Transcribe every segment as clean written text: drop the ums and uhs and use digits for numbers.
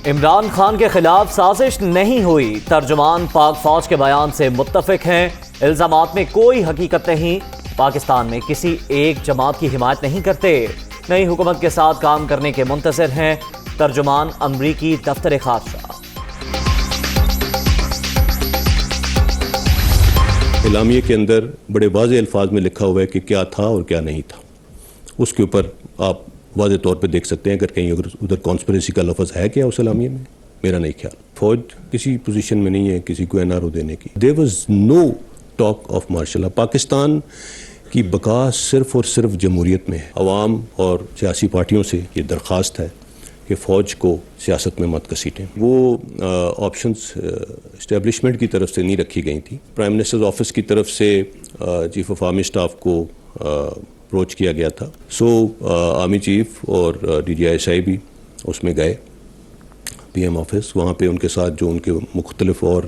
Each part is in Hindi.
इमरान खान के खिलाफ साजिश नहीं हुई, तर्जुमान पाक फौज के बयान से मुत्तफिक हैं। इल्जामात में कोई हकीकत नहीं, पाकिस्तान में किसी एक जमात की हिमायत नहीं करते, नई हुकूमत के साथ काम करने के मुंतज़िर हैं। तर्जुमान अमरीकी दफ्तर खारजा। इलामिये के अंदर बड़े वाज़ेह अल्फाज में लिखा हुआ है कि क्या था और क्या नहीं था। उसके ऊपर आप वाज़ेह तौर पे देख सकते हैं अगर कहीं उधर कॉन्स्पिरेसी का लफ्ज़ है क्या उस इलामिये में, मेरा नहीं ख्याल। फौज किसी पोजीशन में नहीं है किसी को NRO देने की। There was no talk of martial law. Pakistan की बका सिर्फ और सिर्फ जमहूरियत में है। अवाम और सियासी पार्टियों से ये दरख्वास्त है कि फ़ौज को सियासत में मत घसीटें। वो ऑप्शंस इस्टेब्लिशमेंट की तरफ से नहीं रखी गई थी। प्राइम मिनिस्टर्स ऑफिस की तरफ से चीफ ऑफ आर्मी स्टाफ को अप्रोच किया गया था। आर्मी चीफ और DGI भी उसमें गए PM ऑफिस। वहाँ पे उनके साथ जो उनके मुख्तलिफ और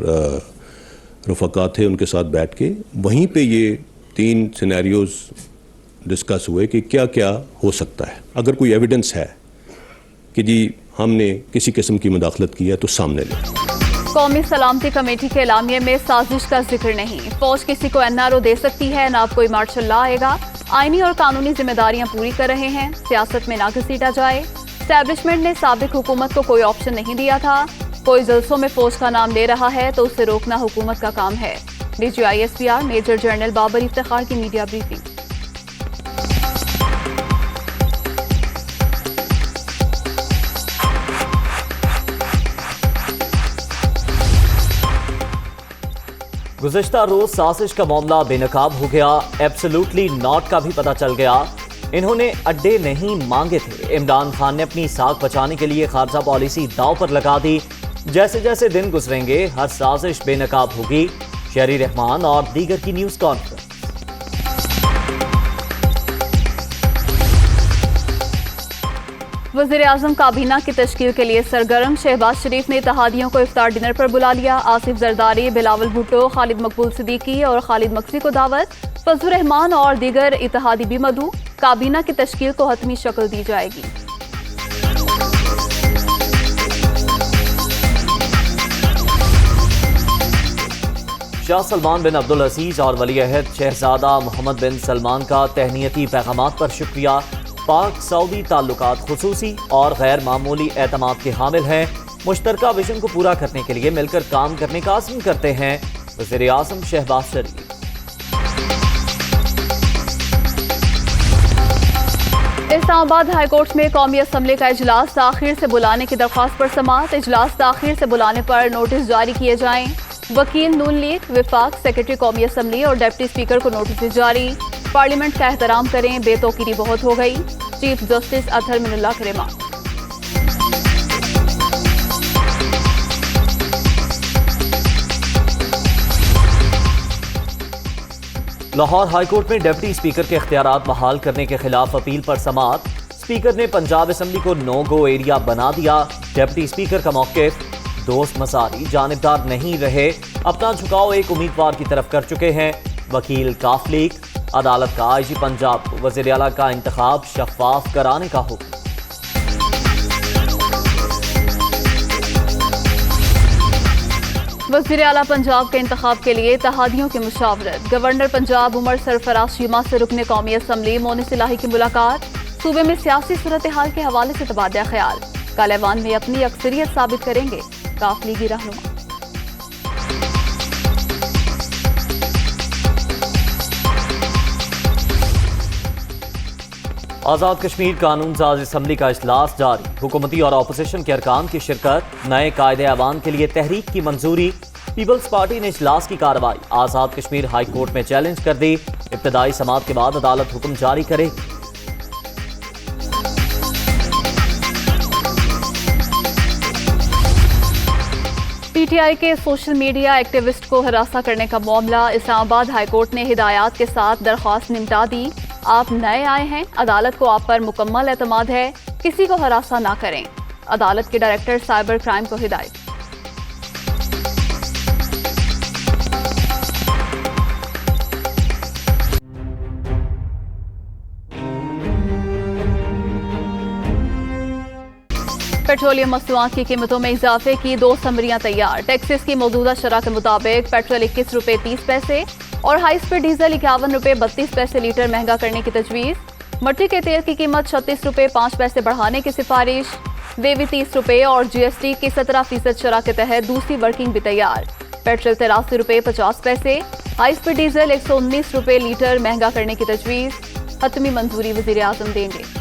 रफ़क़ा थे उनके साथ बैठ के वहीं पे ये 3 सिनेरियोज़ डिस्कस हुए कि क्या क्या हो सकता है। अगर कोई एविडेंस है कि जी हमने किसी किस्म की मुदाखलत की है तो सामने लें। कौमी सलामती कमेटी के एलामिये में साजिश का जिक्र नहीं। फौज किसी को NRO दे सकती है, ना कोई मार्शल लॉ आएगा। आईनी और कानूनी जिम्मेदारियां पूरी कर रहे हैं, सियासत में ना घसीटा जाए। एस्टैब्लिशमेंट ने साबिक हुकूमत को कोई ऑप्शन नहीं दिया था। कोई जलसों में फौज का नाम ले रहा है तो उसे रोकना हुकूमत का काम है। DGI SPR major general Babar Iftikhar की मीडिया ब्रीफिंग। गुज़िश्ता रोज साजिश का मामला बेनकाब हो गया। एब्सोल्युटली नॉट का भी पता चल गया। इन्होंने अड्डे नहीं मांगे थे। इमरान खान ने अपनी साख बचाने के लिए खारजा पॉलिसी दांव पर लगा दी। जैसे जैसे दिन गुजरेंगे हर साजिश बेनकाब होगी। शहरी रहमान और दीगर की न्यूज कॉन्फ्रेंस। वज़ीर आज़म काबीना की तश्कील के लिए सरगर्म। शहबाज शरीफ ने इत्तेहादियों को इफ्तार डिनर पर बुला लिया। आसिफ जरदारी, बिलावल भुट्टो, खालिद मकबूल सिद्दीकी और खालिद मकसी को दावत। फजलुर रहमान और दीगर इत्तेहादी भी मदऊ। काबीना की तश्कील को हतमी शक्ल दी जाएगी। शाह सलमान बिन अब्दुल अजीज और वली अहद शहजादा मोहम्मद बिन सलमान का तहनीती पैगामात पर शुक्रिया। पाक सऊदी ताल्लुकात खुसूसी और गैर मामूली एतमाद के हामिल हैं। मुश्तरका विजन को पूरा करने के लिए मिलकर काम करने का आज़म करते हैं। वज़ीर आज़म शहबाज शरीफ। इस्लामाबाद हाईकोर्ट में कौमी असम्बली का इजलास ताखीर से बुलाने की दरख्वास्त पर समाअत। इजलास ताखीर से बुलाने पर नोटिस जारी किए जाएं। वकील नून लीग, विफाक, सेक्रेटरी कौमी असम्बली और डिप्टी स्पीकर को नोटिस जारी। पार्लियामेंट का एहतराम करें, बेतौकीरी बहुत हो गई। चीफ जस्टिस अतहर मिनुल्लाह की रिमार्क। लाहौर हाईकोर्ट में डिप्टी स्पीकर के इख्तियारात बहाल करने के खिलाफ अपील पर समाअत। स्पीकर ने पंजाब असम्बली को नो गो एरिया बना दिया। डिप्टी स्पीकर का मौक़िफ़ दोस्त मसारी जानिबदार नहीं रहे, अपना झुकाव एक उम्मीदवार की तरफ कर चुके हैं। वकील काफ लीग। अदालत का IG पंजाब को वज़ीर आला का इंतखाब शफाफ कराने का हुक्म। वज़ीर आला पंजाब के इंतखाब के लिए इत्तेहादियों की मुशावरत। गवर्नर पंजाब उमर सरफराज शीमा से रुकने कौमी असम्बली मोनिस इलाही की मुलाकात। सूबे में सियासी सूरत हाल के हवाले से तबादला ख्याल। कल ऐवान में अपनी अक्सरियत साबित करेंगे काफ लीगी रहनुमा। आज़ाद कश्मीर कानून साज असम्बली का इजलास जारी। हुकूमती और अपोजिशन के अरकान की शिरकत। नए कायदे ऐवान के लिए तहरीक की मंजूरी। पीपल्स पार्टी ने इजलास की कार्रवाई आज़ाद कश्मीर हाई कोर्ट में चैलेंज कर दी। इब्तदाई समाअत के बाद अदालत हुक्म जारी करेगी। PTI के सोशल मीडिया एक्टिविस्ट को हरासा करने का मामला। इस्लामाबाद हाईकोर्ट ने हिदायत के साथ दरख्वास्त निपटा दी। आप नए आए हैं, अदालत को आप पर मुकम्मल एतमाद है, किसी को हरासा ना करें। अदालत के डायरेक्टर साइबर क्राइम को हिदायत। पेट्रोलियम मसनूआत की कीमतों में इजाफे की 2 समरियां तैयार। टैक्सेस की मौजूदा शरह के मुताबिक पेट्रोल 21 रुपये 30 पैसे और हाई स्पीड डीजल 51 रुपये 32 पैसे लीटर महंगा करने की तजवीज़। मट्टी के तेल की कीमत 36 रुपये 5 पैसे बढ़ाने की सिफारिश। देवी 30 रुपये और GST की 17% शरह के तहत दूसरी वर्किंग भी तैयार। पेट्रोल 83 रुपये 50 पैसे, हाई स्पीड डीजल 119 रुपये लीटर महंगा करने की तजवीज़। हतमी मंजूरी वज़ीर आज़म देंगे।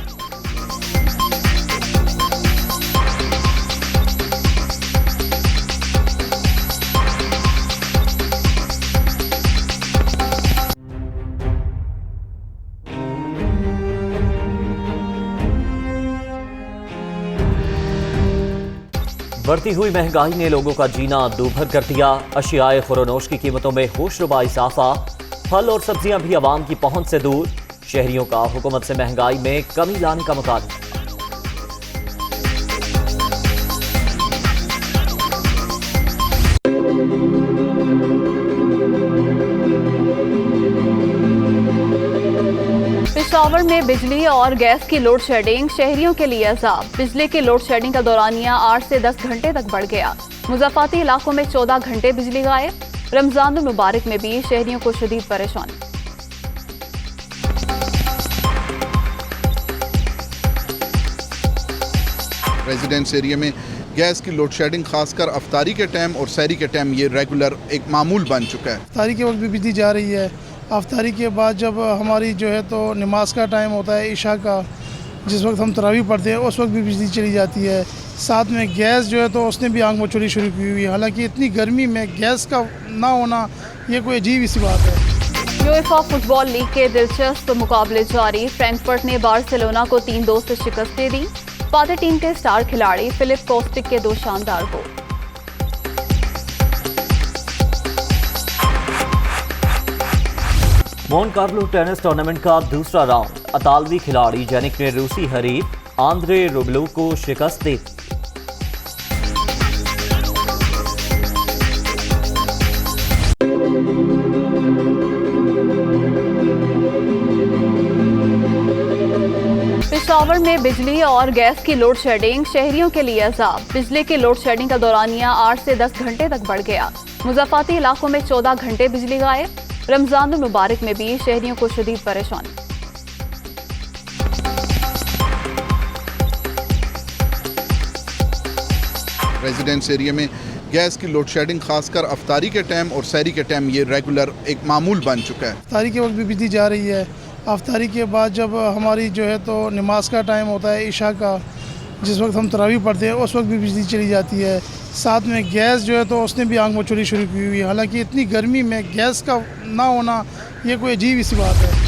बढ़ती हुई महंगाई ने लोगों का जीना दूभर कर दिया। अशियाए खुरोनोश की कीमतों में होशरुबा इजाफा। फल और सब्जियां भी आवाम की पहुंच से दूर। शहरियों का हुकूमत से महंगाई में कमी लाने का मुतालबा। पेशावर में बिजली और गैस की लोड शेडिंग शहरियों के लिए अजाब। बिजली की लोड शेडिंग का दौरानिया 8 से 10 घंटे तक बढ़ गया। मुज़ाफ़ाती इलाकों में 14 घंटे बिजली गायब। रमजान मुबारक में भी शहरियों को शदीद परेशानी। रेजिडेंस एरिया में गैस की लोड शेडिंग खासकर अफ्तारी के टाइम और सहरी के टाइम ये रेगुलर एक मामूल बन चुका है। अफ्तारी के वक्त भी बिजली जा रही है। अफ्तारी के बाद जब हमारी जो है तो नमाज का टाइम होता है इशा का, जिस वक्त हम तरावी पढ़ते हैं उस वक्त भी बिजली चली जाती है। साथ में गैस जो है तो उसने भी आंख मचोली शुरू की हुई है। हालांकि इतनी गर्मी में गैस का ना होना ये कोई अजीब सी बात है। यूएफा फुटबॉल लीग के दिलचस्प मुकाबले जारी। फ्रैंकफर्ट ने बार्सिलोना को 3-2 से शिकस्त दे दी। फादर टीम के स्टार खिलाड़ी फिलिप कोस्टिक के 2 शानदार गोल। मोन कार्लो टेनिस टूर्नामेंट का दूसरा राउंड। अतालवी खिलाड़ी जेनिक ने रूसी हरीफ आंद्रे रुबलेव को शिकस्त दी। पेशावर में बिजली और गैस की लोड शेडिंग शहरियों के लिए अजाब। बिजली की लोड शेडिंग का दौरानिया 8 से 10 घंटे तक बढ़ गया। मुज़ाफ़ाती इलाकों में 14 घंटे बिजली गायब। रमजान मुबारक में भी शहरियों को शदीद परेशानी। रेजिडेंस एरिया में गैस की लोड शेडिंग खासकर अफ्तारी के टाइम और सहरी के टाइम ये रेगुलर एक मामूल बन चुका है। अफ्तारी के वक्त भी बिजली जा रही है। अफ्तारी के बाद जब हमारी जो है तो नमाज का टाइम होता है इशा का, जिस वक्त हम तरावी पढ़ते हैं उस वक्त भी बिजली चली जाती है। साथ में गैस जो है तो उसने भी आंख मचोली शुरू की हुई है। हालांकि इतनी गर्मी में गैस का ना होना ये कोई अजीब सी बात है।